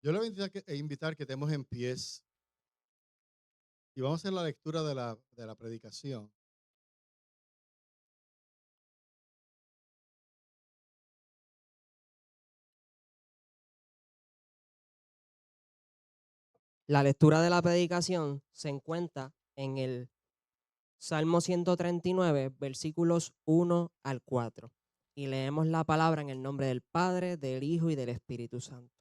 Yo le voy a invitar que estemos en pies y vamos a hacer la lectura de la predicación. La lectura de la predicación se encuentra en el Salmo 139, versículos 1 al 4. Y leemos la palabra en el nombre del Padre, del Hijo y del Espíritu Santo.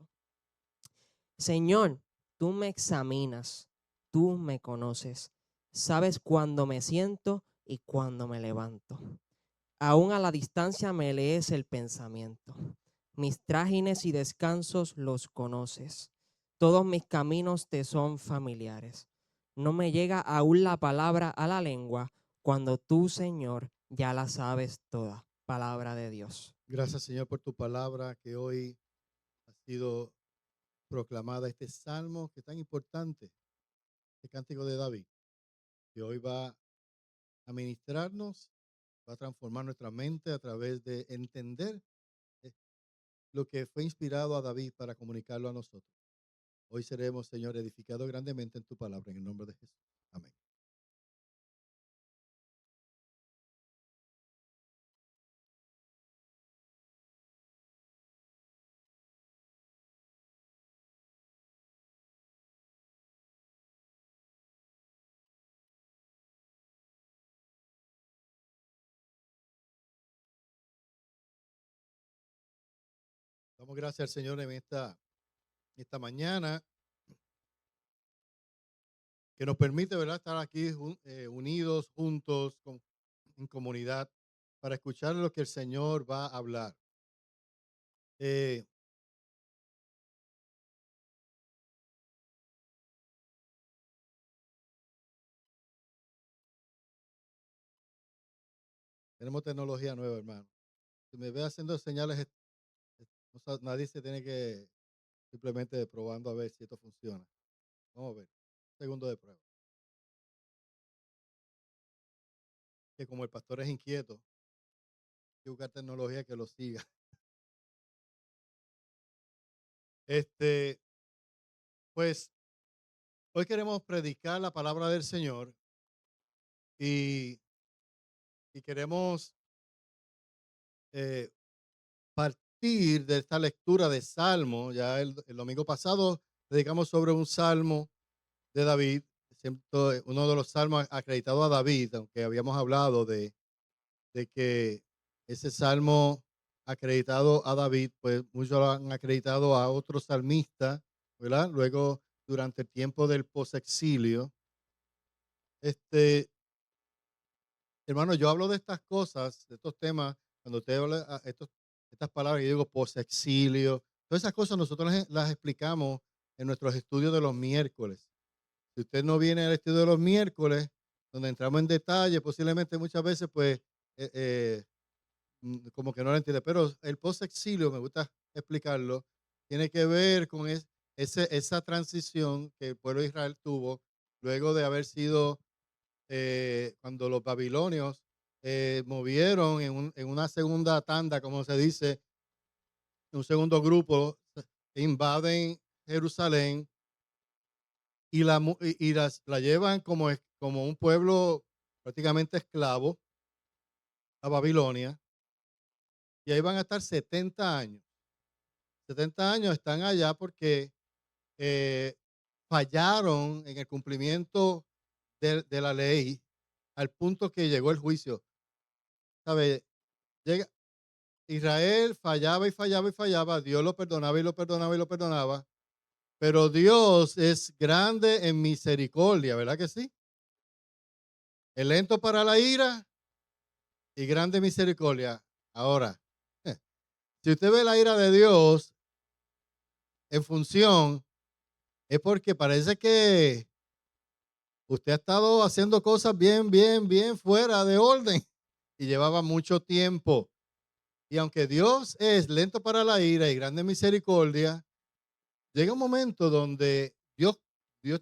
Señor, tú me examinas, tú me conoces, sabes cuándo me siento y cuándo me levanto. Aún a la distancia me lees el pensamiento. Mis trágines y descansos los conoces. Todos mis caminos te son familiares. No me llega aún la palabra a la lengua cuando tú, Señor, ya la sabes toda. Palabra de Dios. Gracias, Señor, por tu palabra que hoy ha sido proclamada. Este salmo que es tan importante, este cántico de David, que hoy va a ministrarnos, va a transformar nuestra mente a través de entender eh, lo que fue inspirado a David para comunicarlo a nosotros. Hoy seremos, Señor, edificados grandemente en tu palabra, en el nombre de Jesús. Amén. Damos gracias al Señor en esta mañana que nos permite, ¿verdad?, estar aquí unidos, juntos, en comunidad, para escuchar lo que el Señor va a hablar. Eh, Tenemos tecnología nueva, hermano. Si me ve haciendo señales, nadie se tiene que simplemente probando a ver si esto funciona. Vamos a ver. Segundo de prueba. Que como el pastor es inquieto, hay que buscar tecnología que lo siga. Este, pues hoy queremos predicar la palabra del Señor y, y queremos eh, partir de esta lectura de Salmo. Ya el domingo pasado predicamos sobre un Salmo de David, uno de los salmos acreditados a David, aunque habíamos hablado de que ese salmo acreditado a David, pues muchos lo han acreditado a otros salmistas, ¿verdad? Luego, durante el tiempo del posexilio, este, hermano, yo hablo de estas cosas, de estos temas, cuando usted habla estas palabras, yo digo posexilio, todas esas cosas nosotros las explicamos en nuestros estudios de los miércoles. Si usted no viene al estudio de los miércoles, donde entramos en detalle, posiblemente muchas veces, pues, eh, eh, como que no lo entiende. Pero el post-exilio, me gusta explicarlo, tiene que ver con esa transición que el pueblo de Israel tuvo luego de haber sido, cuando los babilonios movieron en una segunda tanda, como se dice, un segundo grupo, invaden Jerusalén y la llevan como un pueblo prácticamente esclavo a Babilonia, y ahí van a estar 70 años. 70 años están allá porque eh, fallaron en el cumplimiento de la ley al punto que llegó el juicio. ¿Sabe? Llega, Israel fallaba y fallaba y fallaba, Dios lo perdonaba y lo perdonaba y lo perdonaba, pero Dios es grande en misericordia, ¿verdad que sí? Es lento para la ira y grande misericordia. Ahora, si usted ve la ira de Dios en función, es porque parece que usted ha estado haciendo cosas bien, bien, bien fuera de orden y llevaba mucho tiempo. Y aunque Dios es lento para la ira y grande misericordia, llega un momento donde Dios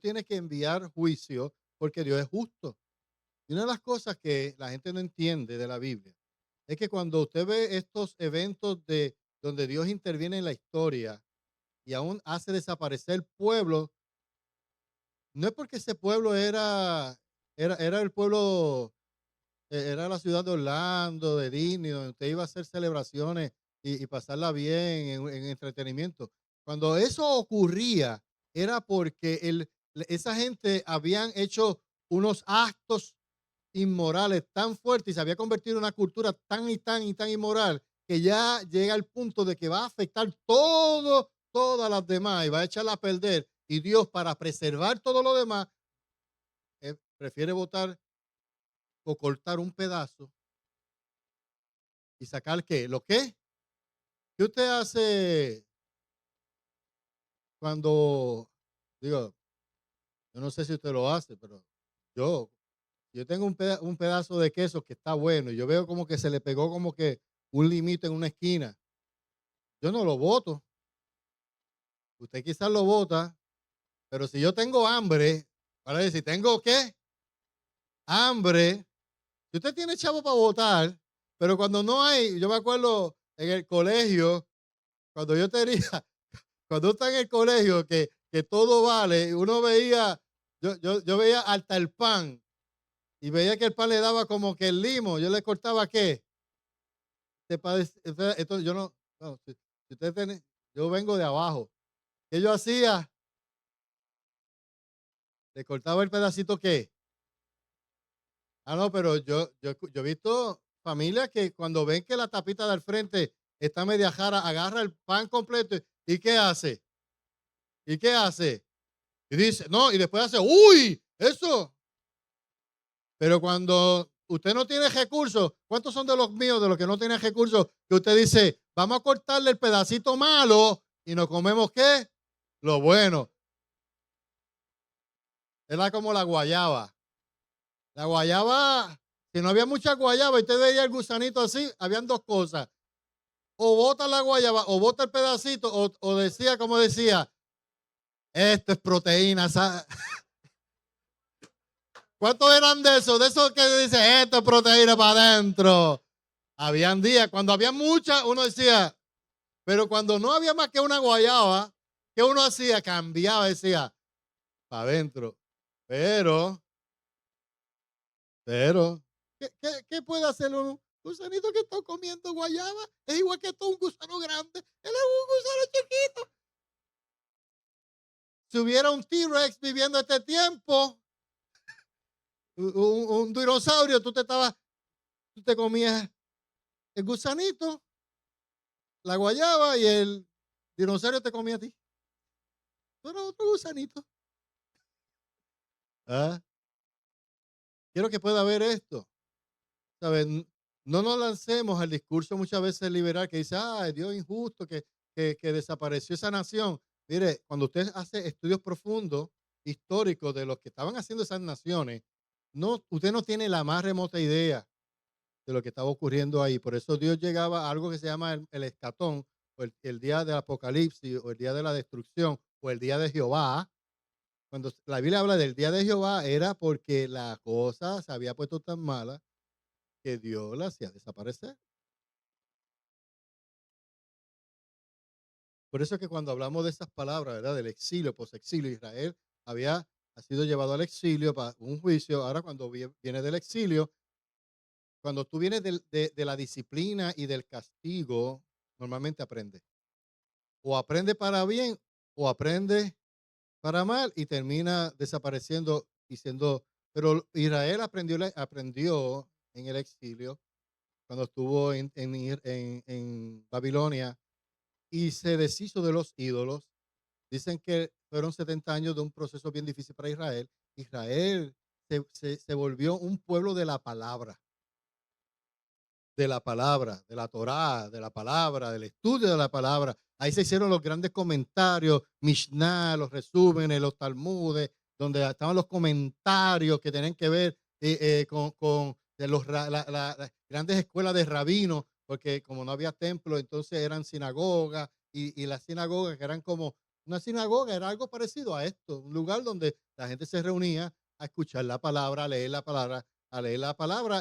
tiene que enviar juicio porque Dios es justo. Y una de las cosas que la gente no entiende de la Biblia es que cuando usted ve estos eventos de donde Dios interviene en la historia, y aún hace desaparecer pueblos. No es porque ese pueblo era el pueblo, era la ciudad de Orlando, de Disney, donde usted iba a hacer celebraciones y pasarla bien en entretenimiento. Cuando eso ocurría, era porque esa gente habían hecho unos actos inmorales tan fuertes y se había convertido en una cultura tan y tan y tan inmoral que ya llega al punto de que va a afectar todas las demás y va a echarla a perder. Y Dios, para preservar todo lo demás, prefiere votar o cortar un pedazo y sacar qué. ¿Lo qué? ¿Qué usted hace cuando, digo, yo no sé si usted lo hace, pero yo, yo tengo un pedazo de queso que está bueno y yo veo como que se le pegó como que un limito en una esquina. Yo no lo voto. Usted quizás lo vota, pero si yo tengo hambre, para decir, ¿tengo qué? Hambre. Si usted tiene chavo para votar, pero cuando no hay, yo me acuerdo en el colegio, cuando yo tenía, cuando está en el colegio, que todo vale, uno veía, yo veía hasta el pan y veía que el pan le daba como que el limo, yo le cortaba qué. Esto yo no, si usted tiene, yo vengo de abajo. ¿Qué yo hacía? Le cortaba el pedacito qué. Ah, no, pero yo he visto familias que cuando ven que la tapita del frente está media jara, agarra el pan completo y ¿qué hace? ¿Y qué hace? Y dice, no, y después hace, uy, eso. Pero cuando usted no tiene recursos, ¿cuántos son de los míos, de los que no tienen recursos? Que usted dice, vamos a cortarle el pedacito malo y nos comemos ¿qué? Lo bueno. Era como la guayaba. La guayaba, si no había mucha guayaba y usted veía el gusanito así, habían dos cosas. O bota la guayaba, o bota el pedacito, o decía, como decía, esto es proteína. ¿Cuántos eran de esos? De esos que dice, esto es proteína para adentro. Habían días, cuando había mucha, uno decía, pero cuando no había más que una guayaba, ¿qué uno hacía? Cambiaba, decía, para adentro. Pero, ¿qué puede hacer un gusanito que está comiendo guayaba? Es igual que todo un gusano grande. Él es un gusano chiquito. Si hubiera un T-Rex viviendo este tiempo, un dinosaurio, tú te comías el gusanito, la guayaba y el dinosaurio te comía a ti. Tú eras otro gusanito. ¿Ah? Quiero que pueda ver esto. ¿Saben? No nos lancemos al discurso muchas veces liberal que dice, Dios injusto, que desapareció esa nación. Mire, cuando usted hace estudios profundos, históricos de los que estaban haciendo esas naciones, usted no tiene la más remota idea de lo que estaba ocurriendo ahí. Por eso Dios llegaba a algo que se llama el escatón, o el día del apocalipsis, o el día de la destrucción, o el día de Jehová. Cuando la Biblia habla del día de Jehová, era porque la cosa se había puesto tan mala que Dios la hacía desaparecer. Por eso es que cuando hablamos de esas palabras, ¿verdad? Del exilio, posexilio, Israel ha sido llevado al exilio para un juicio. Ahora cuando viene del exilio, cuando tú vienes de la disciplina y del castigo, normalmente aprendes. O aprende para bien o aprende para mal y termina desapareciendo y siendo. Pero Israel aprendió en el exilio, cuando estuvo en Babilonia y se deshizo de los ídolos. Dicen que fueron 70 años de un proceso bien difícil para Israel. Israel se volvió un pueblo de la palabra, de la Torá, de la palabra, del estudio de la palabra. Ahí se hicieron los grandes comentarios, Mishnah, los resúmenes, los Talmudes, donde estaban los comentarios que tenían que ver con las grandes escuelas de rabinos, porque como no había templo, entonces eran sinagogas, y las sinagogas que eran como una sinagoga, era algo parecido a esto, un lugar donde la gente se reunía a escuchar la palabra, a leer la palabra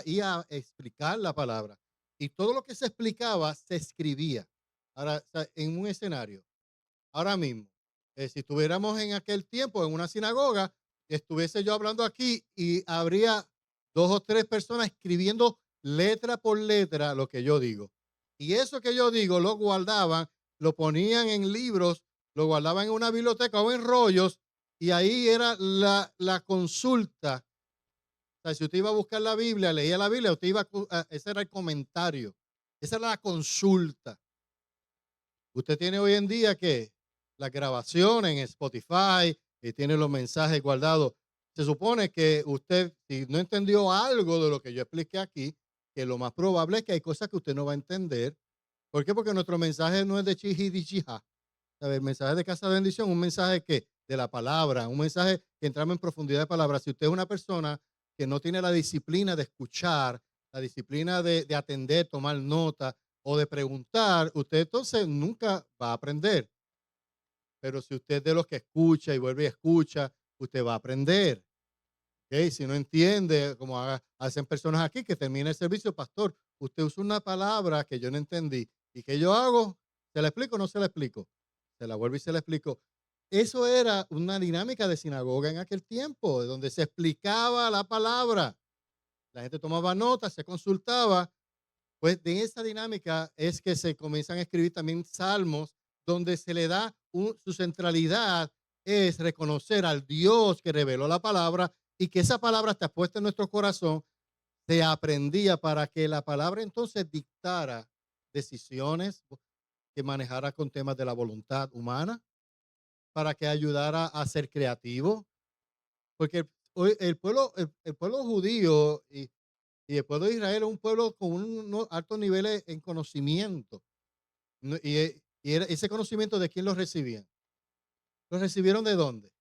y a explicar la palabra. Y todo lo que se explicaba se escribía. Ahora, o sea, en un escenario. ahora mismo, si estuviéramos en aquel tiempo en una sinagoga, estuviese yo hablando aquí y habría dos o tres personas escribiendo letra por letra lo que yo digo. Y eso que yo digo lo guardaban, lo ponían en libros, lo guardaban en una biblioteca o en rollos, y ahí era la consulta. O sea, si usted iba a buscar la Biblia, leía la Biblia, usted iba ese era el comentario, esa era la consulta. Usted tiene hoy en día que la grabación en Spotify y tiene los mensajes guardados. Se supone que usted, si no entendió algo de lo que yo expliqué aquí, que lo más probable es que hay cosas que usted no va a entender. ¿Por qué? Porque nuestro mensaje no es de chiji. El mensaje de Casa de Bendición, un mensaje que de la palabra, un mensaje que entramos en profundidad de palabra. Si usted es una persona que no tiene la disciplina de escuchar, la disciplina de atender, tomar nota o de preguntar, usted entonces nunca va a aprender. Pero si usted es de los que escucha y vuelve y escucha, usted va a aprender. ¿Ok? Si no entiende, como hacen personas aquí que termina el servicio, pastor, usted usa una palabra que yo no entendí. ¿Y qué yo hago? ¿Se la explico o no se la explico? Se la vuelvo y se la explico. Eso era una dinámica de sinagoga en aquel tiempo, donde se explicaba la palabra. La gente tomaba notas, se consultaba. Pues de esa dinámica es que se comienzan a escribir también salmos, donde se le da su centralidad es reconocer al Dios que reveló la palabra y que esa palabra está puesta en nuestro corazón, se aprendía para que la palabra entonces dictara decisiones que manejara con temas de la voluntad humana, para que ayudara a ser creativo, porque hoy el pueblo judío y el pueblo de Israel es un pueblo con unos altos niveles en conocimiento. Ese conocimiento, ¿de quién lo recibían? ¿Lo recibieron de dónde?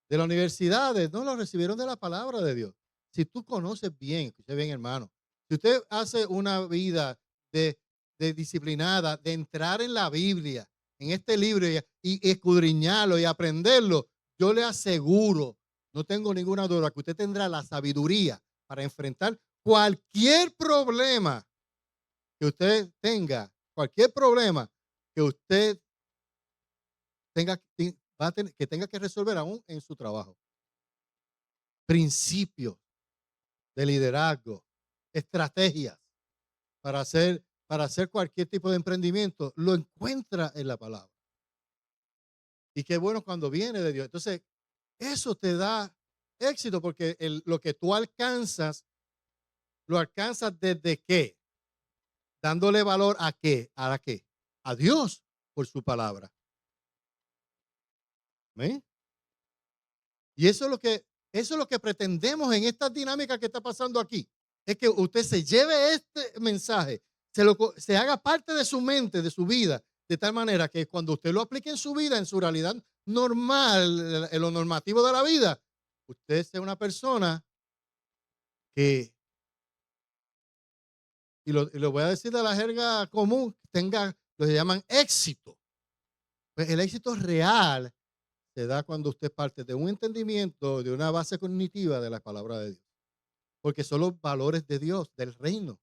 De las universidades. No, lo recibieron de la palabra de Dios. Si tú conoces bien, escuche bien, hermano, si usted hace una vida de, de disciplinada, de entrar en la Biblia, en este libro y escudriñarlo y aprenderlo, yo le aseguro, no tengo ninguna duda, que usted tendrá la sabiduría para enfrentar cualquier problema que usted tenga, cualquier problema que usted tenga, va a tener, que tenga que resolver aún en su trabajo. Principios de liderazgo, estrategias para hacer cualquier tipo de emprendimiento, lo encuentra en la palabra. Y qué bueno cuando viene de Dios. Entonces, eso te da éxito porque lo que tú alcanzas, lo alcanzas desde qué? Dándole valor a qué, a la qué, a Dios por su palabra. ¿Ven? Y eso es lo que pretendemos en esta dinámica que está pasando aquí. Es que usted se lleve este mensaje, se haga parte de su mente, de su vida, de tal manera que cuando usted lo aplique en su vida, en su realidad normal, en lo normativo de la vida, usted sea una persona que, y lo voy a decir de la jerga común, tenga lo que llaman éxito. Pues el éxito real se da cuando usted parte de un entendimiento, de una base cognitiva de la palabra de Dios. Porque son los valores de Dios, del reino.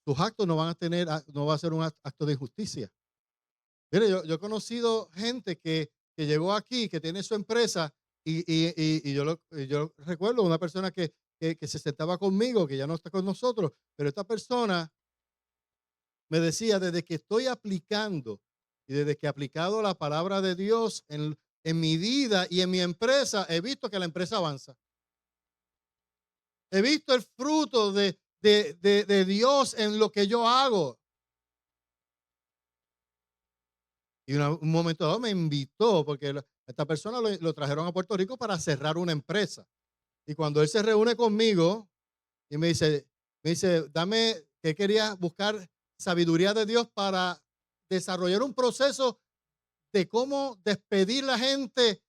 Tus actos no van a tener, no va a ser un acto de injusticia. Mire, yo he conocido gente que llegó aquí, que tiene su empresa, y yo recuerdo una persona que se sentaba conmigo, que ya no está con nosotros, pero esta persona me decía, desde que estoy aplicando y desde que he aplicado la palabra de Dios en mi vida y en mi empresa, he visto que la empresa avanza. He visto el fruto de Dios en lo que yo hago. Y un momento dado me invitó, porque esta persona lo trajeron a Puerto Rico para cerrar una empresa. Y cuando él se reúne conmigo y me dice, dame, que quería buscar sabiduría de Dios para desarrollar un proceso de cómo despedir la gente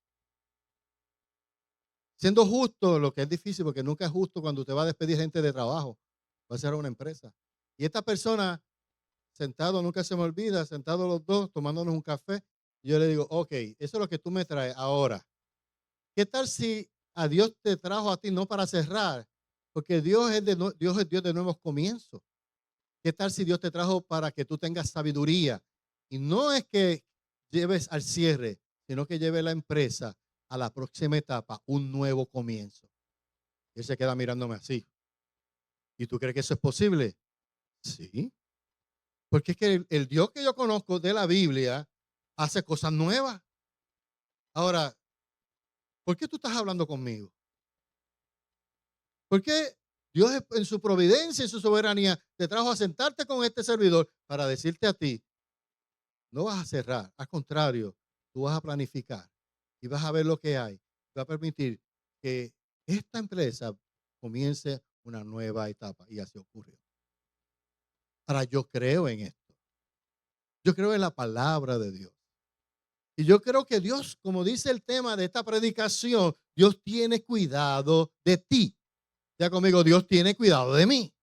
siendo justo, lo que es difícil, porque nunca es justo cuando usted va a despedir gente de trabajo, va a cerrar una empresa. Y esta persona, sentado, nunca se me olvida, sentados los dos, tomándonos un café, y yo le digo, ok, eso es lo que tú me traes ahora. ¿Qué tal si a Dios te trajo a ti no para cerrar? Porque Dios es Dios de nuevos comienzos. ¿Qué tal si Dios te trajo para que tú tengas sabiduría? Y no es que lleves al cierre, sino que lleve la empresa a la próxima etapa, un nuevo comienzo. Y él se queda mirándome así. ¿Y tú crees que eso es posible? Sí. Porque es que el Dios que yo conozco de la Biblia hace cosas nuevas. Ahora, ¿por qué tú estás hablando conmigo? ¿Por qué Dios en su providencia, en su soberanía, te trajo a sentarte con este servidor para decirte a ti, no vas a cerrar, al contrario, tú vas a planificar y vas a ver lo que hay. Va a permitir que esta empresa comience una nueva etapa y así ocurrió. Ahora yo creo en esto. Yo creo en la palabra de Dios. Y yo creo que Dios, como dice el tema de esta predicación, Dios tiene cuidado de ti. Ya conmigo, Dios tiene cuidado de mí.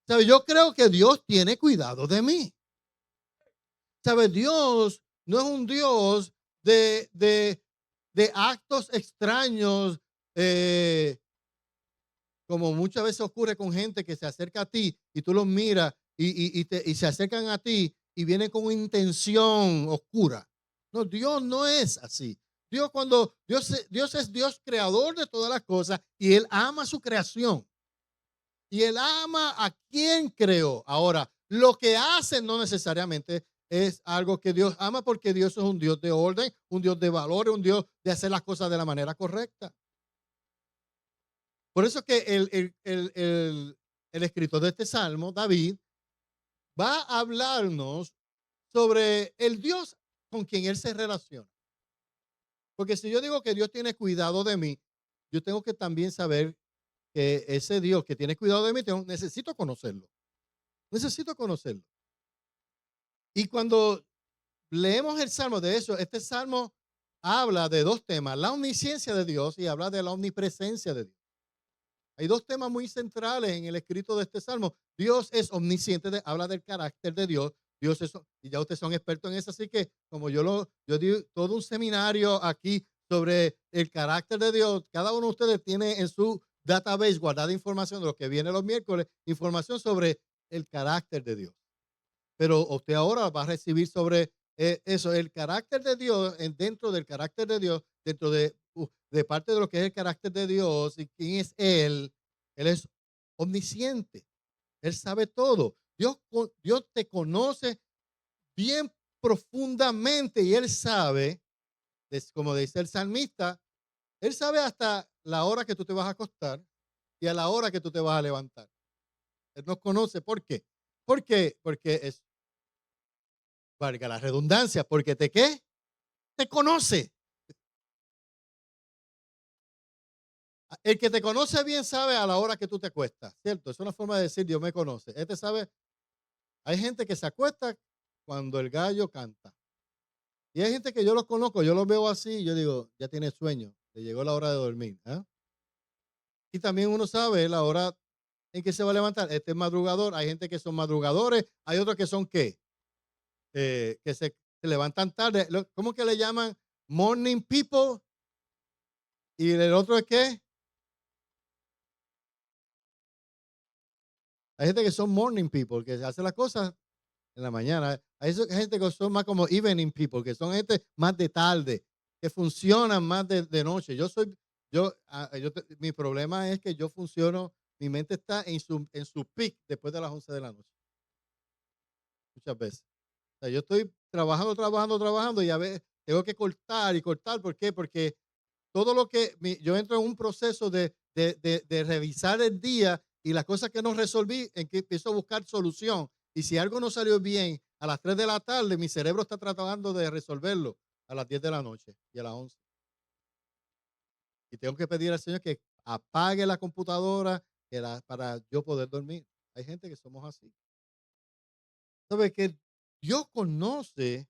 ¿Sabe? Yo creo que Dios tiene cuidado de mí. ¿Sabe? Dios no es un Dios de actos extraños, eh, como muchas veces ocurre con gente que se acerca a ti y tú los miras y se acercan a ti y vienen con una intención oscura. No, Dios no es así. Dios es Dios creador de todas las cosas y Él ama su creación. Y Él ama a quien creó. Ahora, lo que hace no necesariamente es algo que Dios ama porque Dios es un Dios de orden, un Dios de valores, un Dios de hacer las cosas de la manera correcta. Por eso que el escritor de este salmo, David, va a hablarnos sobre el Dios con quien él se relaciona. Porque si yo digo que Dios tiene cuidado de mí, yo tengo que también saber que ese Dios que tiene cuidado de mí, necesito conocerlo. Necesito conocerlo. Y cuando leemos el salmo de eso, este salmo habla de dos temas, la omnisciencia de Dios y habla de la omnipresencia de Dios. Hay dos temas muy centrales en el escrito de este salmo. Dios es omnisciente, habla del carácter de Dios. Dios es, y ya ustedes son expertos en eso, así que como yo di todo un seminario aquí sobre el carácter de Dios, cada uno de ustedes tiene en su database guardada información de lo que viene los miércoles, información sobre el carácter de Dios. Pero usted ahora va a recibir sobre eso, el carácter de Dios, dentro del carácter de Dios, dentro de parte de lo que es el carácter de Dios y quién es Él. Él es omnisciente, Él sabe todo. Dios te conoce bien profundamente y Él sabe, como dice el salmista, Él sabe hasta la hora que tú te vas a acostar y a la hora que tú te vas a levantar. Él nos conoce. ¿Por qué? ¿Por qué? Porque es, valga la redundancia, porque te qué, te conoce. El que te conoce bien sabe a la hora que tú te acuestas, ¿cierto? Es una forma de decir Dios me conoce. Este sabe, hay gente que se acuesta cuando el gallo canta. Y hay gente que yo los conozco, yo los veo así y yo digo, ya tiene sueño, le llegó la hora de dormir. ¿Eh? Y también uno sabe la hora en que se va a levantar. Este es madrugador, hay gente que son madrugadores, hay otros que son qué, que se levantan tarde. ¿Cómo que le llaman? Morning people. Y el otro es qué. Hay gente que son morning people, que hace las cosas en la mañana. Hay gente que son más como evening people, que son gente más de tarde, que funcionan más de noche. Mi problema es que yo funciono, mi mente está en su peak después de las 11 de la noche. Muchas veces. O sea, yo estoy trabajando y a veces tengo que cortar y cortar. ¿Por qué? Porque todo lo que yo entro en un proceso de revisar el día y las cosas que no resolví, en que empiezo a buscar solución. Y si algo no salió bien a las 3 de la tarde, mi cerebro está tratando de resolverlo a las 10 de la noche y a las 11. Y tengo que pedir al Señor que apague la computadora para yo poder dormir. Hay gente que somos así. ¿Sabe que Dios conoce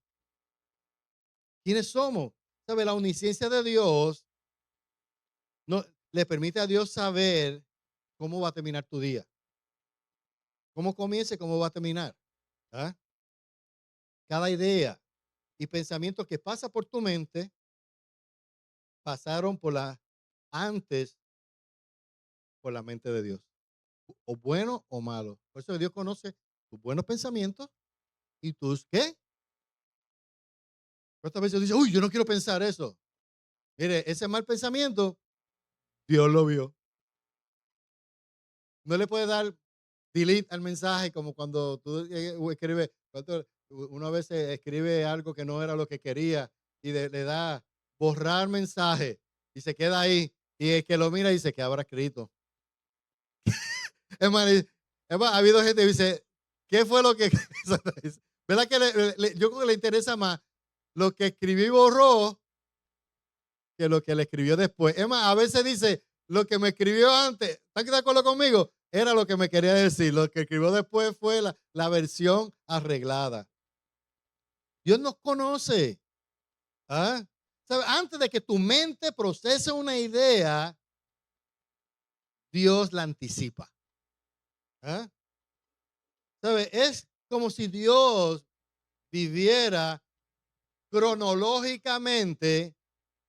quiénes somos? ¿Sabe? La omnisciencia de Dios no, le permite a Dios saber cómo va a terminar tu día. Cómo comienza y cómo va a terminar. ¿Ah? Cada idea y pensamiento que pasa por tu mente pasaron antes por la mente de Dios. O bueno o malo. Por eso Dios conoce tus buenos pensamientos y tus ¿qué? ¿Cuántas veces dice, uy, yo no quiero pensar eso? Mire, ese mal pensamiento, Dios lo vio. No le puede dar delete al mensaje como cuando tú escribes, una vez escribe algo que no era lo que quería y le da borrar mensaje y se queda ahí. Y el que lo mira dice, ¿qué habrá escrito? Es más, ha habido gente que dice, ¿qué fue lo que... ¿Verdad que yo creo que le interesa más lo que escribí y borró que lo que le escribió después? Es más, a veces dice, lo que me escribió antes, ¿están de acuerdo conmigo? Era lo que me quería decir. Lo que escribió después fue la versión arreglada. Dios nos conoce. ¿Ah? ¿Sabe? Antes de que tu mente procese una idea, Dios la anticipa. ¿Ah? ¿Sabe? Es como si Dios viviera cronológicamente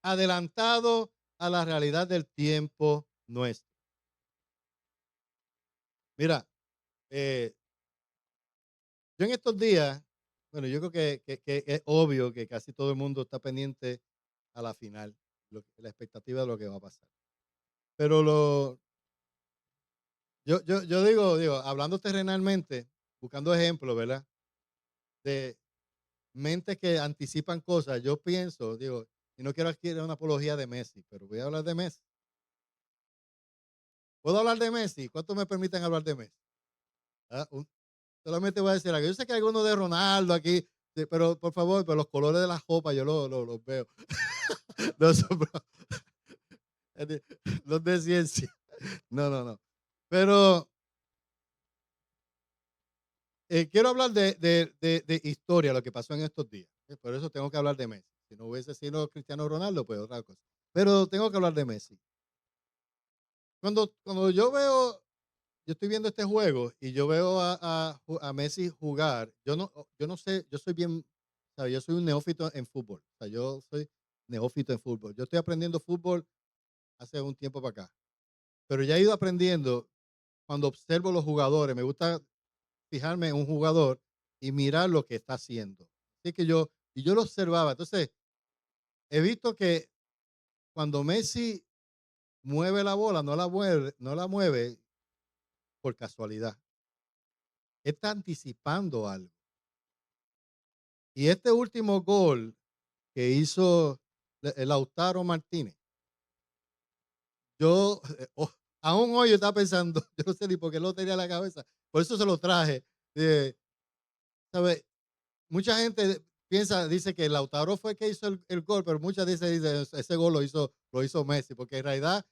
adelantado a la realidad del tiempo nuestro. Mira, eh, yo en estos días, bueno, yo creo que es obvio que casi todo el mundo está pendiente a la final, la expectativa de lo que va a pasar. Pero yo digo, hablando terrenalmente, buscando ejemplos, ¿verdad? De mentes que anticipan cosas, yo pienso, digo, y no quiero aquí una apología de Messi, pero voy a hablar de Messi. ¿Puedo hablar de Messi? ¿Cuánto me permiten hablar de Messi? Ah, solamente voy a decir algo. Yo sé que hay algunos de Ronaldo aquí, sí, pero por favor, pero los colores de la ropa yo los veo. No son los de ciencia. No, no, no. Pero quiero hablar de historia, lo que pasó en estos días. Por eso tengo que hablar de Messi. Si no hubiese sido Cristiano Ronaldo, pues otra cosa. Pero tengo que hablar de Messi. Cuando yo estoy viendo este juego y yo veo a Messi jugar, yo no sé, yo soy bien, ¿sabe? Yo soy un neófito en fútbol. O sea, yo soy neófito en fútbol. Yo estoy aprendiendo fútbol hace un tiempo para acá. Pero ya he ido aprendiendo cuando observo los jugadores. Me gusta fijarme en un jugador y mirar lo que está haciendo. Así que yo lo observaba. Entonces, he visto que cuando Messi mueve la bola, no la mueve por casualidad. Está anticipando algo. Y este último gol que hizo el Lautaro Martínez, yo, aún hoy yo estaba pensando, yo no sé ni por qué lo tenía en la cabeza, por eso se lo traje. Eh, ¿Sabe? Mucha gente dice que Lautaro fue el que hizo el gol, pero muchas dicen, ese gol lo hizo Messi, porque en realidad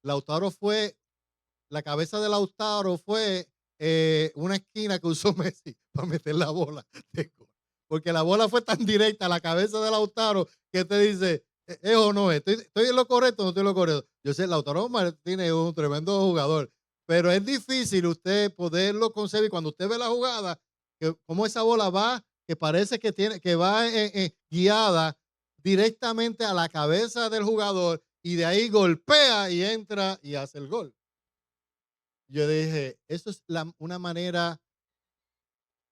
Lautaro fue, la cabeza de Lautaro fue una esquina que usó Messi para meter la bola de gol. Porque la bola fue tan directa a la cabeza de Lautaro que te dice, ¿es o no es? ¿Estoy en lo correcto o no estoy en lo correcto? Yo sé, Lautaro Martínez es un tremendo jugador, pero es difícil usted poderlo concebir cuando usted ve la jugada, que cómo esa bola va, que parece que va guiada directamente a la cabeza del jugador y de ahí golpea y entra y hace el gol. Yo dije, eso es una manera,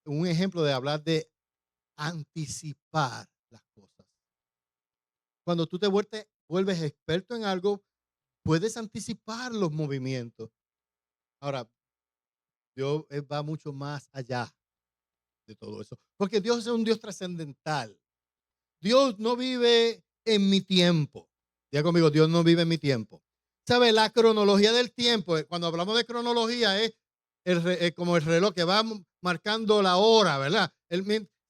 un ejemplo de hablar de anticipar las cosas. Cuando tú te vuelves experto en algo, puedes anticipar los movimientos. Ahora, Dios va mucho más allá de todo eso, porque Dios es un Dios trascendental. Dios no vive en mi tiempo. Diga conmigo, Dios no vive en mi tiempo. ¿Sabe? La cronología del tiempo, cuando hablamos de cronología, es como el reloj que va marcando la hora, ¿verdad?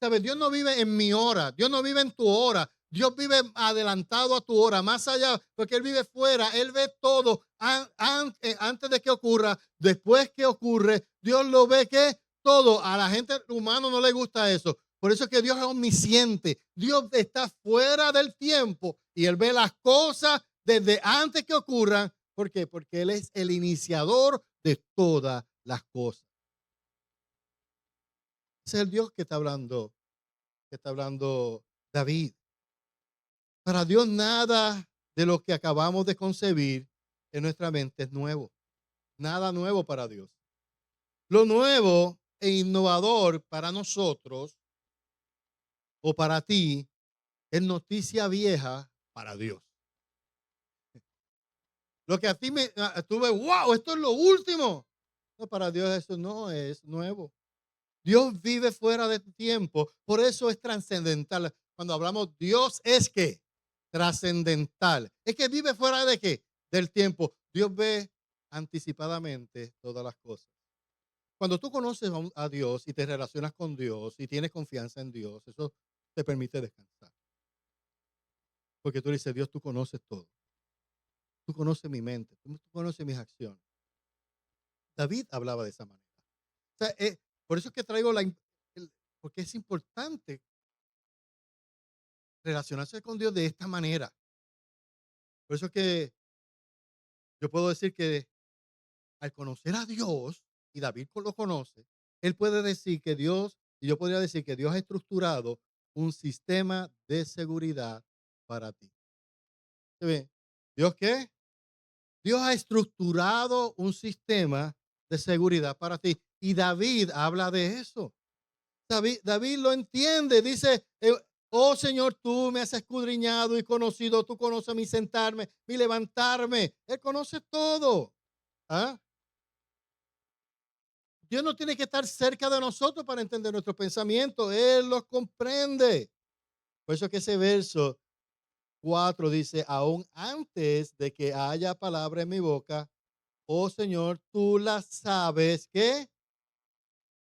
¿Sabe? Dios no vive en mi hora, Dios no vive en tu hora, Dios vive adelantado a tu hora, más allá, porque Él vive fuera, Él ve todo antes de que ocurra, después que ocurre, Dios lo ve que todo. A la gente humana no le gusta eso. Por eso es que Dios es omnisciente. Dios está fuera del tiempo y Él ve las cosas desde antes que ocurran. ¿Por qué? Porque Él es el iniciador de todas las cosas. Ese es el Dios que está hablando David. Para Dios nada de lo que acabamos de concebir en nuestra mente es nuevo. Nada nuevo para Dios. Lo nuevo e innovador para nosotros o para ti es noticia vieja para Dios. Lo que a ti tú ves, wow, esto es lo último. No, para Dios eso no es nuevo. Dios vive fuera de tiempo, por eso es trascendental. Cuando hablamos Dios es que trascendental. Es que vive fuera de qué? Del tiempo. Dios ve anticipadamente todas las cosas. Cuando tú conoces a Dios y te relacionas con Dios y tienes confianza en Dios, eso te permite descansar. Porque tú dices, Dios, tú conoces todo. Tú conoces mi mente, tú conoces mis acciones. David hablaba de esa manera. O sea, por eso es que traigo porque es importante relacionarse con Dios de esta manera. Por eso es que yo puedo decir que al conocer a Dios, y David lo conoce, él puede decir que Dios, y yo podría decir que Dios ha estructurado un sistema de seguridad para ti. ¿Se ve? ¿Dios qué? Dios ha estructurado un sistema de seguridad para ti. Y David habla de eso. David lo entiende, dice, oh Señor, tú me has escudriñado y conocido, tú conoces mi sentarme, mi levantarme. Él conoce todo. ¿Ah? Dios no tiene que estar cerca de nosotros para entender nuestros pensamientos. Él los comprende. Por eso que ese verso 4 dice, aún antes de que haya palabra en mi boca, oh Señor, tú la sabes. ¿Qué?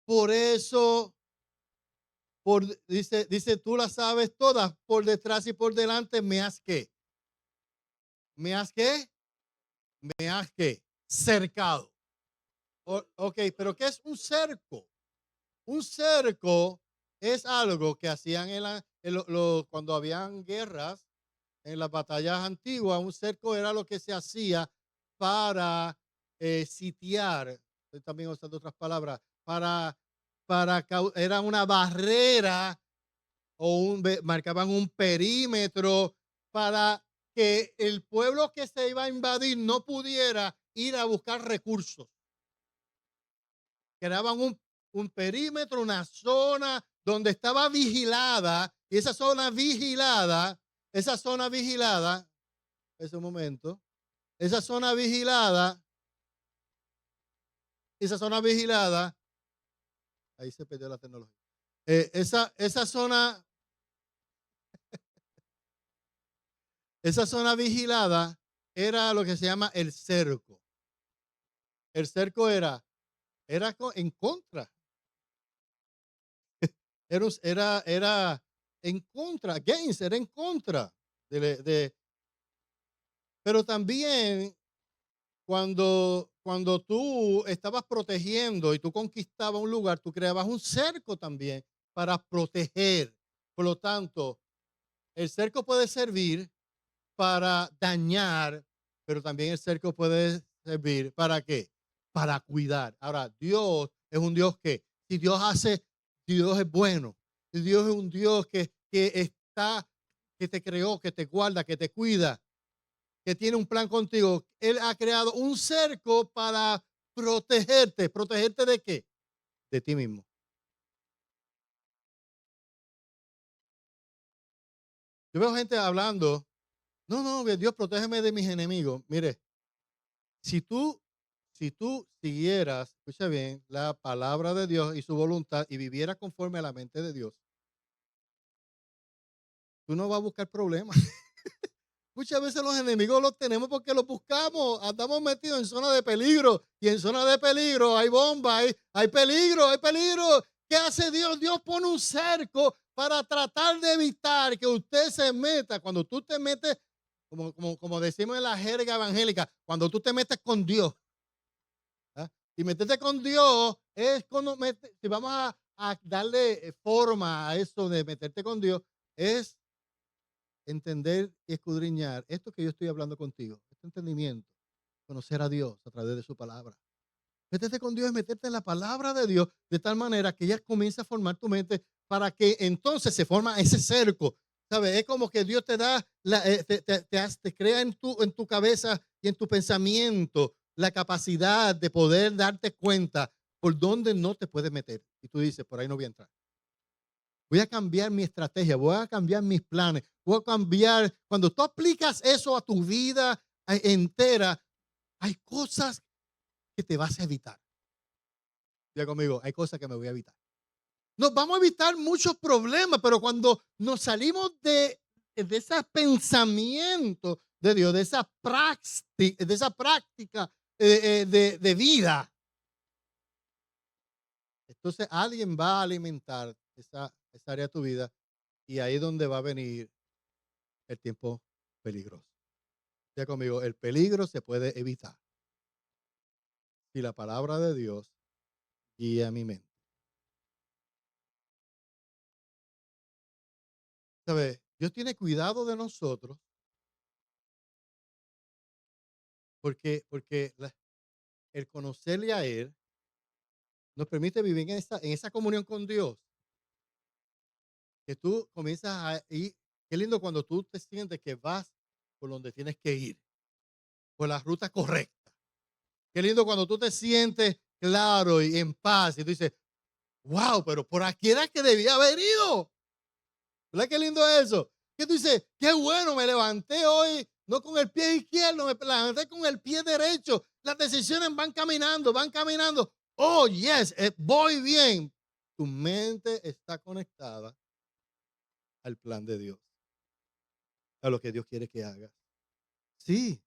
Por eso, dice, tú la sabes todas, por detrás y por delante, me has qué. ¿Me has qué? Me has qué. Cercado. Ok, pero ¿qué es un cerco? Un cerco es algo que hacían cuando habían guerras, en las batallas antiguas. Un cerco era lo que se hacía para sitiar, estoy también usando otras palabras, era una barrera marcaban un perímetro para que el pueblo que se iba a invadir no pudiera ir a buscar recursos. Creaban un perímetro, una zona donde estaba vigilada, y esa zona vigilada, ese momento, esa zona vigilada, ahí se perdió la tecnología. Esa zona vigilada era lo que se llama el cerco. El cerco era en contra. Era en contra, era en contra. Pero también cuando tú estabas protegiendo y tú conquistabas un lugar, tú creabas un cerco también para proteger. Por lo tanto, el cerco puede servir para dañar, pero también el cerco puede servir ¿para qué? Para cuidar. Ahora, Dios es un Dios que, si Dios es bueno, si Dios es un Dios que te creó, que te guarda, que te cuida, que tiene un plan contigo. Él ha creado un cerco para protegerte. ¿Protegerte de qué? De ti mismo. Yo veo gente hablando, no, Dios, protégeme de mis enemigos. Mire, si tú siguieras, escucha bien, la palabra de Dios y su voluntad y vivieras conforme a la mente de Dios, tú no vas a buscar problemas. Muchas veces los enemigos los tenemos porque los buscamos. Andamos metidos en zona de peligro. Y en zona de peligro hay bombas, hay peligro, hay peligro. ¿Qué hace Dios? Dios pone un cerco para tratar de evitar que usted se meta. Cuando tú te metes, como decimos en la jerga evangélica, cuando tú te metes con Dios. ¿Ah? Y meterte con Dios es cuando si vamos a darle forma a eso de meterte con Dios, es entender y escudriñar esto que yo estoy hablando contigo, este entendimiento, conocer a Dios a través de su palabra. Métete con Dios y meterte en la palabra de Dios de tal manera que ella comience a formar tu mente para que entonces se forma ese cerco. ¿Sabes? Es como que Dios te da, te crea en tu cabeza y en tu pensamiento la capacidad de poder darte cuenta por dónde no te puedes meter. Y tú dices, por ahí no voy a entrar. voy a cambiar mi estrategia, voy a cambiar mis planes, voy a cambiar. Cuando tú aplicas eso a tu vida entera, hay cosas que te vas a evitar. Diga conmigo, hay cosas que me voy a evitar. Nos vamos a evitar muchos problemas, pero cuando nos salimos de ese pensamiento de Dios, de esa práctica de vida, entonces alguien va a alimentar esa área de tu vida y ahí es donde va a venir el tiempo peligroso. Ya conmigo, el peligro se puede evitar si la palabra de Dios guía mi mente. ¿Sabe? Dios tiene cuidado de nosotros porque el conocerle a Él nos permite vivir en esa comunión con Dios, que tú comienzas a ir. Qué lindo cuando tú te sientes que vas por donde tienes que ir, por la ruta correcta. Qué lindo cuando tú te sientes claro y en paz y tú dices, wow, pero por aquí era que debía haber ido. ¿Verdad qué lindo es eso? Que tú dices, qué bueno, me levanté hoy, no con el pie izquierdo, me levanté con el pie derecho. Las decisiones van caminando, van caminando. Oh, yes, voy bien. Tu mente está conectada al plan de Dios, a lo que Dios quiere que hagas. Sí,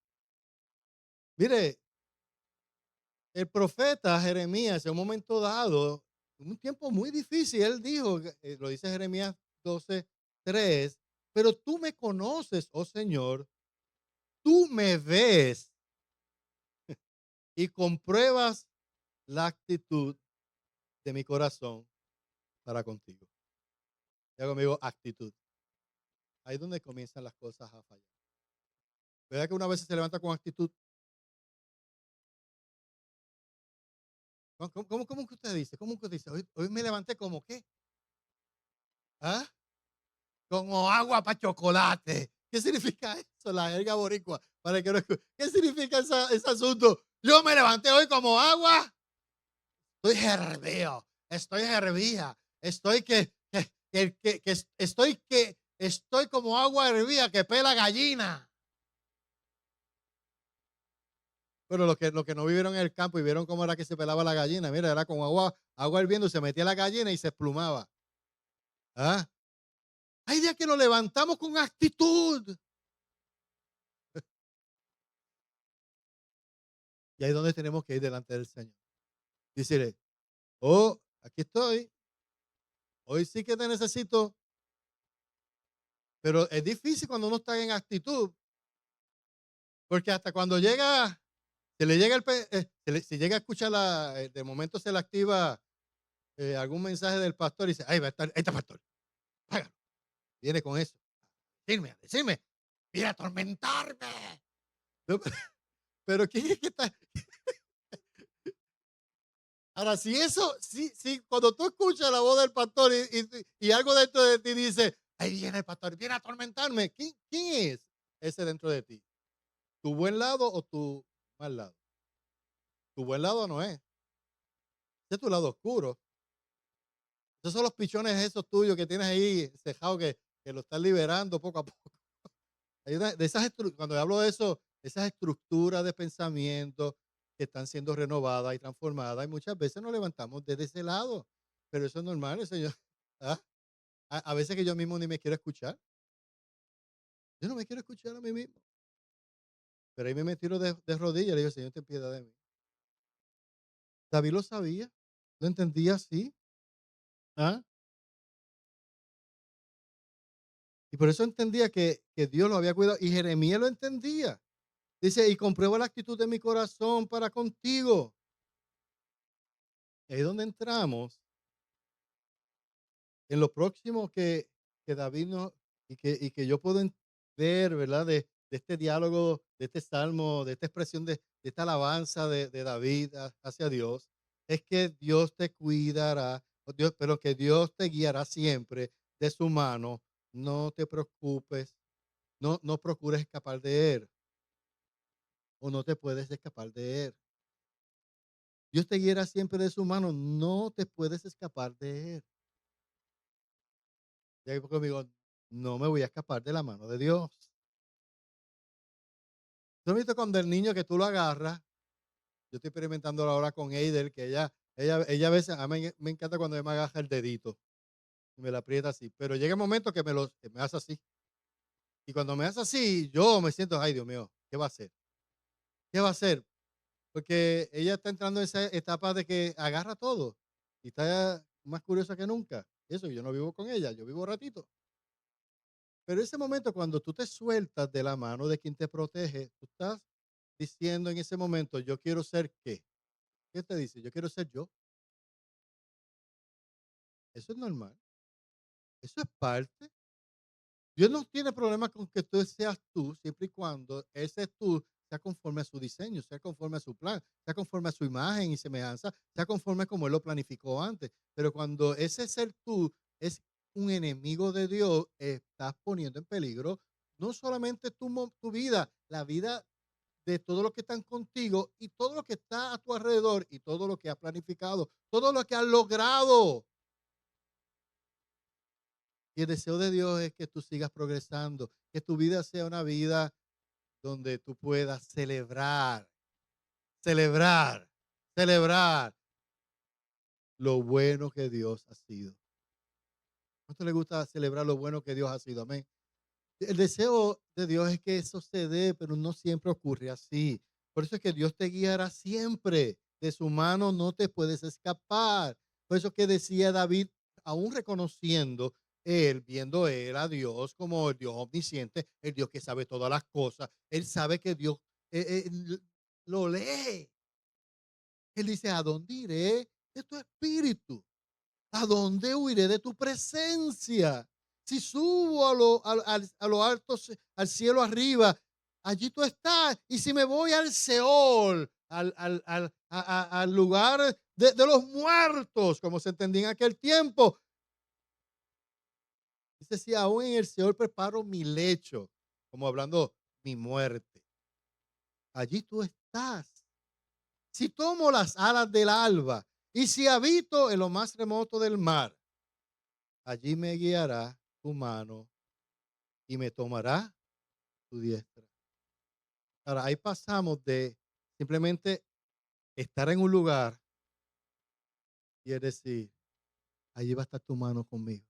mire, el profeta Jeremías en un momento dado, en un tiempo muy difícil, él dijo, lo dice Jeremías 12:3, pero tú me conoces, oh Señor, tú me ves y compruebas la actitud de mi corazón para contigo. Ya conmigo, actitud. Ahí es donde comienzan las cosas a fallar. ¿Verdad que una vez se levanta con actitud? ¿Cómo que usted dice? ¿Cómo que usted dice? Hoy me levanté como qué? ¿Ah? Como agua para chocolate. ¿Qué significa eso? La jerga boricua. Para que no ¿Qué significa ese asunto? Yo me levanté hoy como agua. Estoy hervido. Estoy hervida. Estoy estoy como agua hervida que pela gallina. Pero los que no vivieron en el campo y vieron cómo era que se pelaba la gallina, mira, era con agua hirviendo, se metía la gallina y se esplumaba. ¿Ah? Hay días que nos levantamos con actitud. Y ahí es donde tenemos que ir delante del Señor. Decirle, oh, aquí estoy. Hoy sí que te necesito. Pero es difícil cuando uno está en actitud. Porque hasta cuando llega, se le llega si llega a escuchar de momento se le activa algún mensaje del pastor y dice, ahí va a estar, ahí está el pastor. Págalo. Viene con eso. Decirme, viene a atormentarme. No, pero ¿quién es que está? Ahora, si eso, si cuando tú escuchas la voz del pastor y algo dentro de ti dice, ahí viene el pastor, viene a atormentarme, ¿quién es ese dentro de ti? ¿Tu buen lado o tu mal lado? Tu buen lado no es, ese es tu lado oscuro. Esos son los pichones esos tuyos que tienes ahí cejados que lo estás liberando poco a poco. Cuando hablo de eso, esas estructuras de pensamiento que están siendo renovadas y transformadas, y muchas veces nos levantamos desde ese lado, pero eso es normal, el Señor. ¿Ah? A veces que yo mismo ni me quiero escuchar. Yo no me quiero escuchar a mí mismo. Pero ahí me tiro de rodillas y le digo, Señor, ten piedad de mí. David lo sabía, lo entendía así. ¿Ah? Y por eso entendía que Dios lo había cuidado. Y Jeremías lo entendía. Dice, y comprueba la actitud de mi corazón para contigo. Ahí es donde entramos en lo próximo que David no, y que yo puedo ver, ¿verdad? De este diálogo, de este salmo, de esta expresión, de esta alabanza de David hacia Dios, es que Dios te cuidará, pero que Dios te guiará siempre de su mano. No te preocupes, no procures escapar de Él, o no te puedes escapar de Él. Dios te guiará siempre de su mano, no te puedes escapar de Él. Diga conmigo, no me voy a escapar de la mano de Dios. ¿Tú has visto cuando el niño que tú lo agarras? Yo estoy experimentando ahora con Eider, que ella a veces, a mí me encanta cuando ella me agarra el dedito y me la aprieta así, pero llega el momento que me hace así. Y cuando me hace así, yo me siento, ay Dios mío, ¿qué va a hacer? ¿Qué va a hacer? Porque ella está entrando en esa etapa de que agarra todo y está más curiosa que nunca. Eso, yo no vivo con ella, yo vivo ratito. Pero ese momento cuando tú te sueltas de la mano de quien te protege, tú estás diciendo en ese momento, yo quiero ser qué. ¿Qué te dice? Yo quiero ser yo. Eso es normal. Eso es parte. Dios no tiene problema con que tú seas tú, siempre y cuando ese tú sea conforme a su diseño, sea conforme a su plan, sea conforme a su imagen y semejanza, sea conforme como Él lo planificó antes. Pero cuando ese ser tú es un enemigo de Dios, estás poniendo en peligro no solamente tu vida, la vida de todos los que están contigo y todo lo que está a tu alrededor y todo lo que has planificado, todo lo que has logrado. Y el deseo de Dios es que tú sigas progresando, que tu vida sea una vida donde tú puedas celebrar, celebrar, celebrar lo bueno que Dios ha sido. ¿Cuánto le gusta celebrar lo bueno que Dios ha sido? Amén. El deseo de Dios es que eso se dé, pero no siempre ocurre así. Por eso es que Dios te guiará siempre. De su mano no te puedes escapar. Por eso que decía David, aún reconociendo él, viendo él a Dios como el Dios omnisciente, el Dios que sabe todas las cosas. Él sabe que Dios lo lee. Él dice, ¿a dónde iré de tu espíritu? ¿A dónde huiré de tu presencia? Si subo a lo alto, al cielo arriba, allí tú estás. Y si me voy al Seol, al lugar de los muertos, como se entendía en aquel tiempo, dice, si aún en el Seol preparo mi lecho, como hablando mi muerte, allí tú estás. Si tomo las alas del alba y si habito en lo más remoto del mar, allí me guiará tu mano y me tomará tu diestra. Ahora, ahí pasamos de simplemente estar en un lugar y es decir, allí va a estar tu mano conmigo.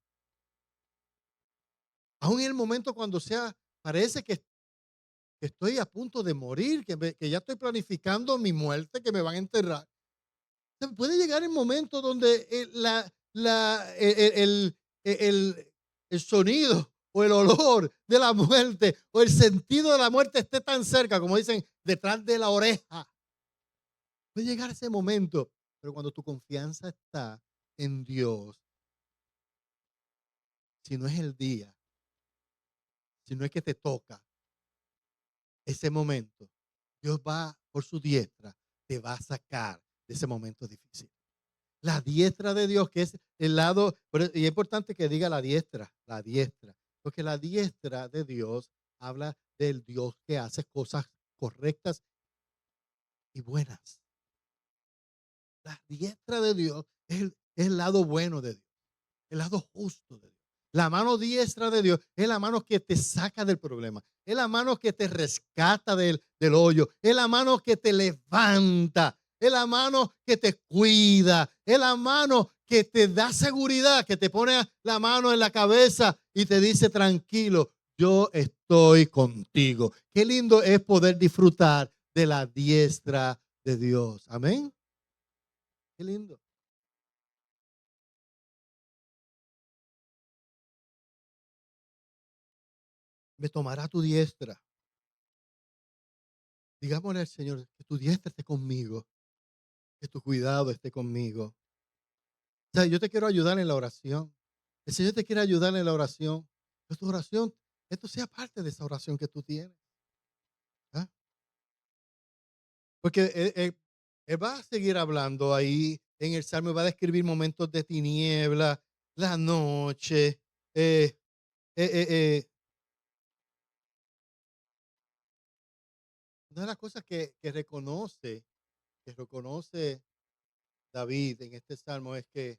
Aún en el momento cuando sea, parece que estoy a punto de morir, que ya estoy planificando mi muerte, que me van a enterrar. Se puede llegar el momento donde el sonido o el olor de la muerte o el sentido de la muerte esté tan cerca, como dicen, detrás de la oreja. Puede llegar ese momento, pero cuando tu confianza está en Dios, si no es el día, si no es que te toca ese momento, Dios va por su diestra, te va a sacar de ese momento difícil. La diestra de Dios, que es el lado, y es importante que diga la diestra, porque la diestra de Dios habla del Dios que hace cosas correctas y buenas. La diestra de Dios es el lado bueno de Dios, el lado justo de Dios. La mano diestra de Dios es la mano que te saca del problema, es la mano que te rescata del hoyo, es la mano que te levanta, es la mano que te cuida, es la mano que te da seguridad, que te pone la mano en la cabeza y te dice tranquilo, yo estoy contigo. Qué lindo es poder disfrutar de la diestra de Dios. Amén. Qué lindo. Me tomará tu diestra. Digámosle al Señor que tu diestra esté conmigo, que tu cuidado esté conmigo. O sea, yo te quiero ayudar en la oración. El Señor te quiere ayudar en la oración. Que tu oración, esto sea parte de esa oración que tú tienes. ¿Ah? Porque él va a seguir hablando ahí en el Salmo, va a describir momentos de tiniebla, la noche. eh, eh, eh, eh. Una de las cosas que reconoce David en este Salmo es que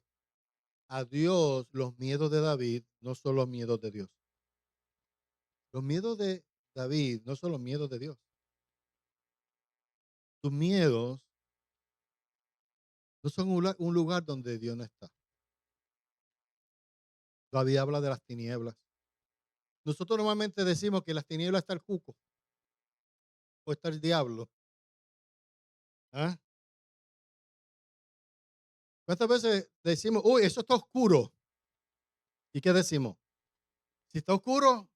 a Dios, los miedos de David no son los miedos de Dios. Los miedos de David no son los miedos de Dios. Tus miedos no son un lugar donde Dios no está. David habla de las tinieblas. Nosotros normalmente decimos que en las tinieblas está el cuco o está el diablo. ¿Ah? ¿Cuántas veces decimos, uy, eso está oscuro? ¿Y qué decimos? Si está oscuro,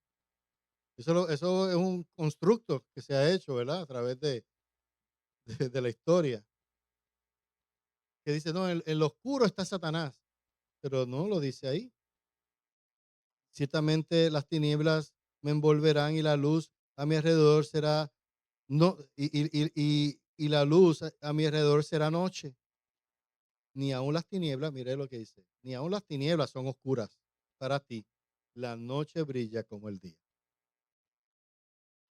eso es un constructo que se ha hecho, ¿verdad? A través de la historia. Que dice, no, en lo oscuro está Satanás. Pero no lo dice ahí. Ciertamente las tinieblas me envolverán y la luz a mi alrededor será, no, y la luz a mi alrededor será noche. Ni aun las tinieblas, mire lo que dice, ni aun las tinieblas son oscuras para ti. La noche brilla como el día.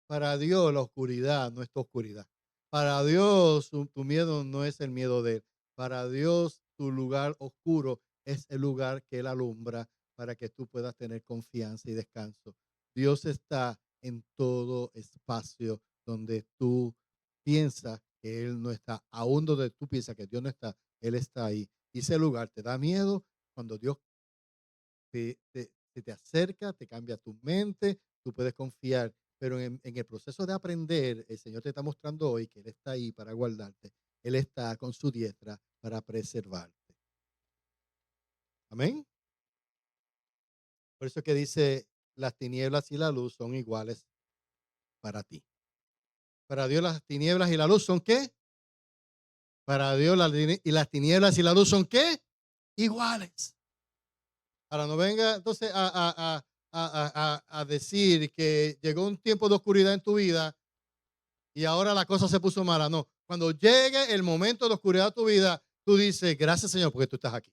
Para Dios la oscuridad no es tu oscuridad. Para Dios tu miedo no es el miedo de Él. Para Dios tu lugar oscuro es el lugar que Él alumbra para que tú puedas tener confianza y descanso. Dios está en todo espacio donde tú piensas que Él no está. Aún donde tú piensas que Dios no está, Él está ahí. Y ese lugar te da miedo cuando Dios se te acerca, te cambia tu mente, tú puedes confiar. Pero en el proceso de aprender, el Señor te está mostrando hoy que Él está ahí para guardarte. Él está con su diestra para preservarte. Amén. Por eso que dice, las tinieblas y la luz son iguales para ti. Para Dios las tinieblas y la luz son ¿qué? Para Dios las tinieblas y la luz son ¿qué? Iguales. Ahora no venga entonces a decir que llegó un tiempo de oscuridad en tu vida y ahora la cosa se puso mala. No, cuando llegue el momento de oscuridad de tu vida, tú dices, gracias Señor porque tú estás aquí.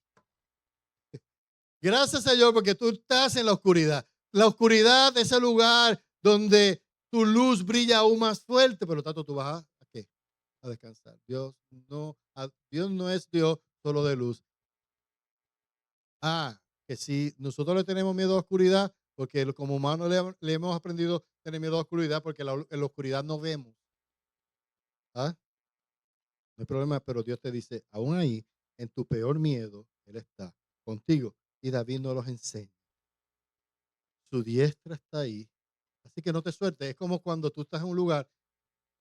Gracias Señor porque tú estás en la oscuridad. La oscuridad es el lugar donde tu luz brilla aún más fuerte, por lo tanto tú vas ¿a qué? A descansar. Dios no es Dios solo de luz. Que si nosotros le tenemos miedo a la oscuridad, porque como humanos le hemos aprendido a tener miedo a la oscuridad, porque en la oscuridad no vemos. ¿Ah? No hay problema, pero Dios te dice, aún ahí, en tu peor miedo, Él está contigo. Y David nos los enseña. Su diestra está ahí. Así que no te sueltes. Es como cuando tú estás en un lugar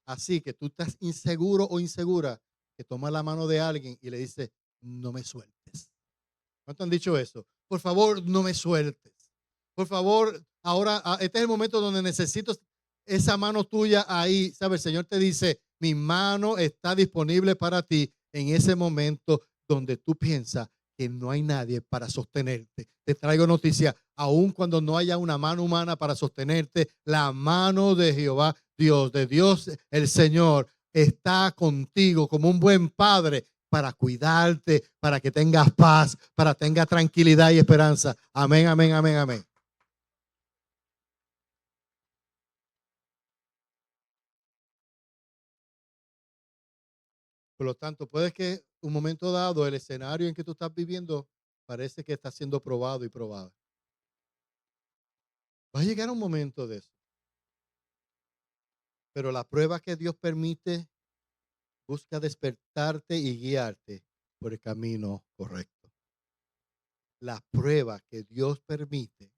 así, que tú estás inseguro o insegura, que tomas la mano de alguien y le dices, no me sueltes. ¿Cuántos han dicho eso? Por favor, no me sueltes. Por favor, ahora, este es el momento donde necesito esa mano tuya ahí. ¿Sabes? El Señor te dice, mi mano está disponible para ti en ese momento donde tú piensas que no hay nadie para sostenerte. Te traigo noticia, aun cuando no haya una mano humana para sostenerte, la mano de Jehová, Dios, de Dios, el Señor, está contigo como un buen padre para cuidarte, para que tengas paz, para que tengas tranquilidad y esperanza. Amén, amén, amén, amén. Por lo tanto, puede que un momento dado el escenario en que tú estás viviendo parece que está siendo probado y probado. Va a llegar un momento de eso. Pero la prueba que Dios permite busca despertarte y guiarte por el camino correcto. La prueba que Dios permite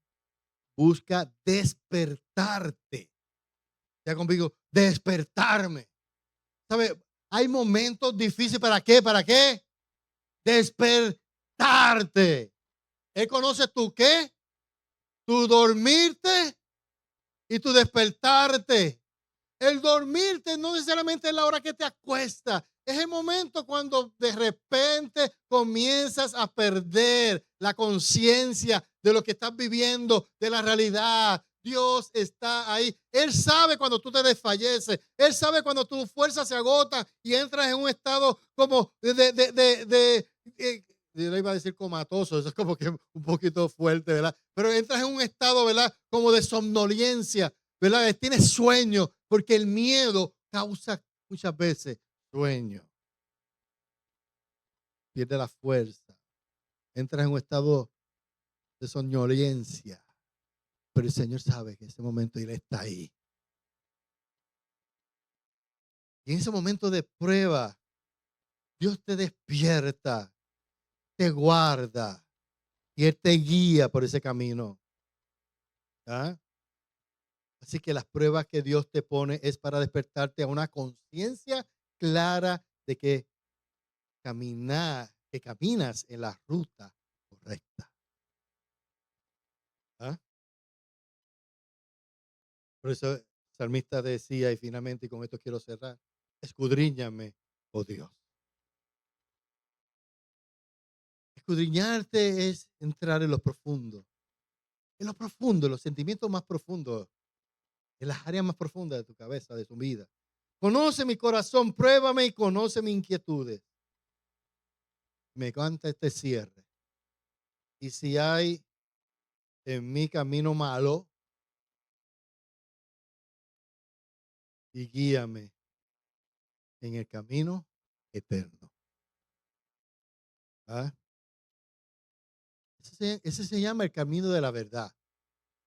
busca despertarte. Ya conmigo, despertarme. ¿Sabe? Hay momentos difíciles. ¿Para qué? ¿Para qué? Despertarte. Él conoce tu qué, tu dormirte y tu despertarte. El dormirte no necesariamente es la hora que te acuestas. Es el momento cuando de repente comienzas a perder la conciencia de lo que estás viviendo, de la realidad. Dios está ahí. Él sabe cuando tú te desfalleces. Él sabe cuando tu fuerza se agota y entras en un estado como yo le iba a decir comatoso, eso es como que un poquito fuerte, ¿verdad? Pero entras en un estado, ¿verdad? Como de somnolencia, ¿verdad? Tienes sueño, porque el miedo causa muchas veces sueño. Pierde la fuerza. entras en un estado de somnolencia, pero el Señor sabe que en ese momento Él está ahí. Y en ese momento de prueba, Dios te despierta, te guarda y Él te guía por ese camino. ¿Ah? Así que las pruebas que Dios te pone es para despertarte a una conciencia clara de que caminas en la ruta correcta. ¿Ah? Por eso el salmista decía, y finalmente, y con esto quiero cerrar, escudriñame, oh Dios. Escudriñarte es entrar en lo profundo, en los sentimientos más profundos, en las áreas más profundas de tu cabeza, de tu vida. Conoce mi corazón, pruébame y conoce mis inquietudes. Me canta este cierre. Y si hay en mi camino malo, y guíame en el camino eterno. ¿Ah? Ese se llama el camino de la verdad,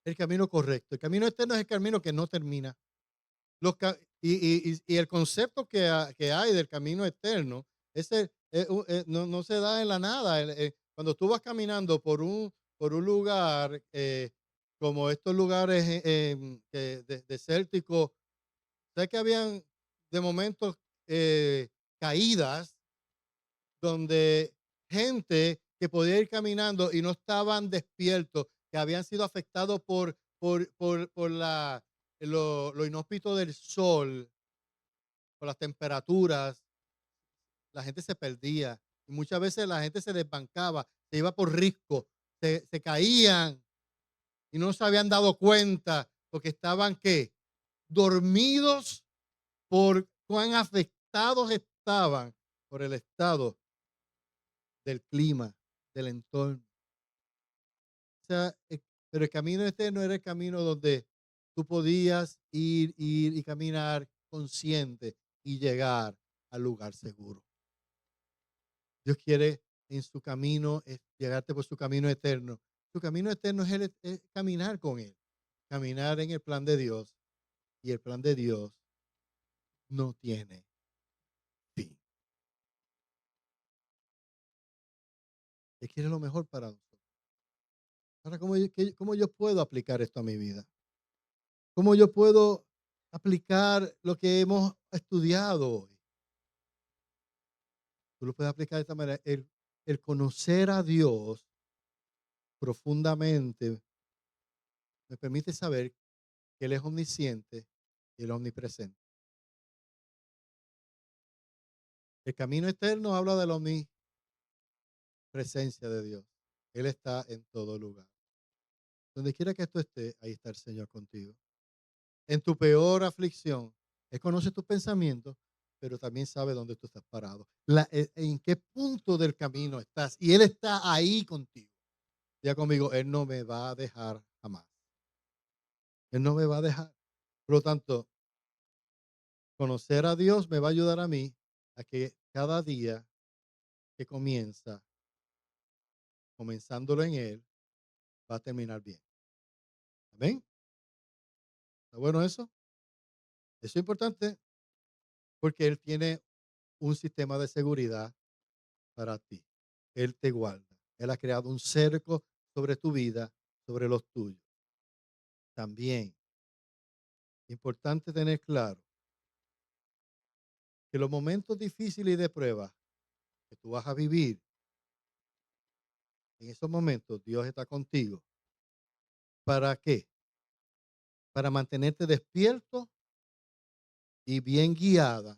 el camino correcto. El camino eterno es el camino que no termina. Y el concepto que hay del camino eterno no se da en la nada. Cuando tú vas caminando por un lugar como estos lugares desérticos, sé que habían de momentos caídas donde gente que podía ir caminando y no estaban despiertos, que habían sido afectados por lo inhóspito del sol, por las temperaturas, la gente se perdía y muchas veces la gente se desbancaba, se iba por risco, se caían y no se habían dado cuenta porque estaban ¿qué? Dormidos por cuán afectados estaban por el estado del clima, del entorno. O sea, pero el camino eterno era el camino donde tú podías ir y caminar consciente y llegar al lugar seguro. Dios quiere en su camino llegarte por su camino eterno. Su camino eterno es caminar con Él, caminar en el plan de Dios. Y el plan de Dios no tiene fin. Él quiere lo mejor para nosotros. Ahora, ¿cómo yo puedo aplicar esto a mi vida? ¿Cómo yo puedo aplicar lo que hemos estudiado hoy? Tú lo puedes aplicar de esta manera. El conocer a Dios profundamente me permite saber que Él es omnisciente y Él es omnipresente. El camino eterno habla de la omnipresencia de Dios. Él está en todo lugar. Donde quiera que tú estés, ahí está el Señor contigo. En tu peor aflicción, Él conoce tus pensamientos, pero también sabe dónde tú estás parado. En qué punto del camino estás. Y Él está ahí contigo. Ya conmigo, Él no me va a dejar jamás. Él no me va a dejar. Por lo tanto, conocer a Dios me va a ayudar a mí a que cada día que comenzándolo en Él, va a terminar bien. Amén. ¿Está bueno eso? Eso es importante porque Él tiene un sistema de seguridad para ti. Él te guarda. Él ha creado un cerco sobre tu vida, sobre los tuyos. También, importante tener claro que los momentos difíciles y de prueba que tú vas a vivir, en esos momentos Dios está contigo. ¿Para qué? Para mantenerte despierto y bien guiado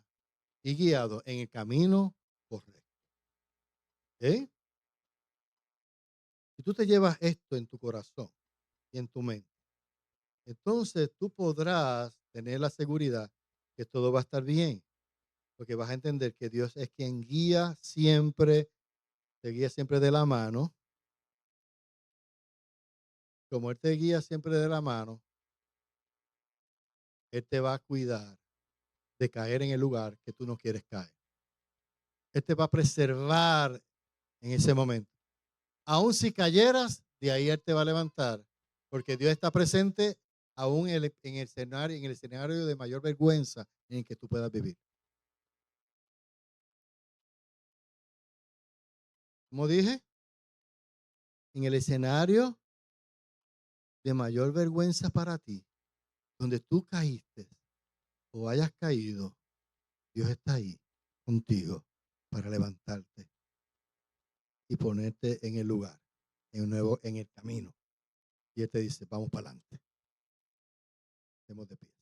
en el camino correcto. ¿Ok? Si tú te llevas esto en tu corazón y en tu mente, entonces tú podrás tener la seguridad que todo va a estar bien, porque vas a entender que Dios es quien guía siempre, te guía siempre de la mano. Como Él te guía siempre de la mano, Él te va a cuidar de caer en el lugar que tú no quieres caer. Él te va a preservar en ese momento. Aún si cayeras, de ahí Él te va a levantar, porque Dios está presente aún en el escenario de mayor vergüenza en el que tú puedas vivir. Como dije, en el escenario de mayor vergüenza para ti, donde tú caíste o hayas caído, Dios está ahí contigo para levantarte y ponerte en el lugar, en el camino. Y Él te dice, vamos para adelante. Estemos de pie.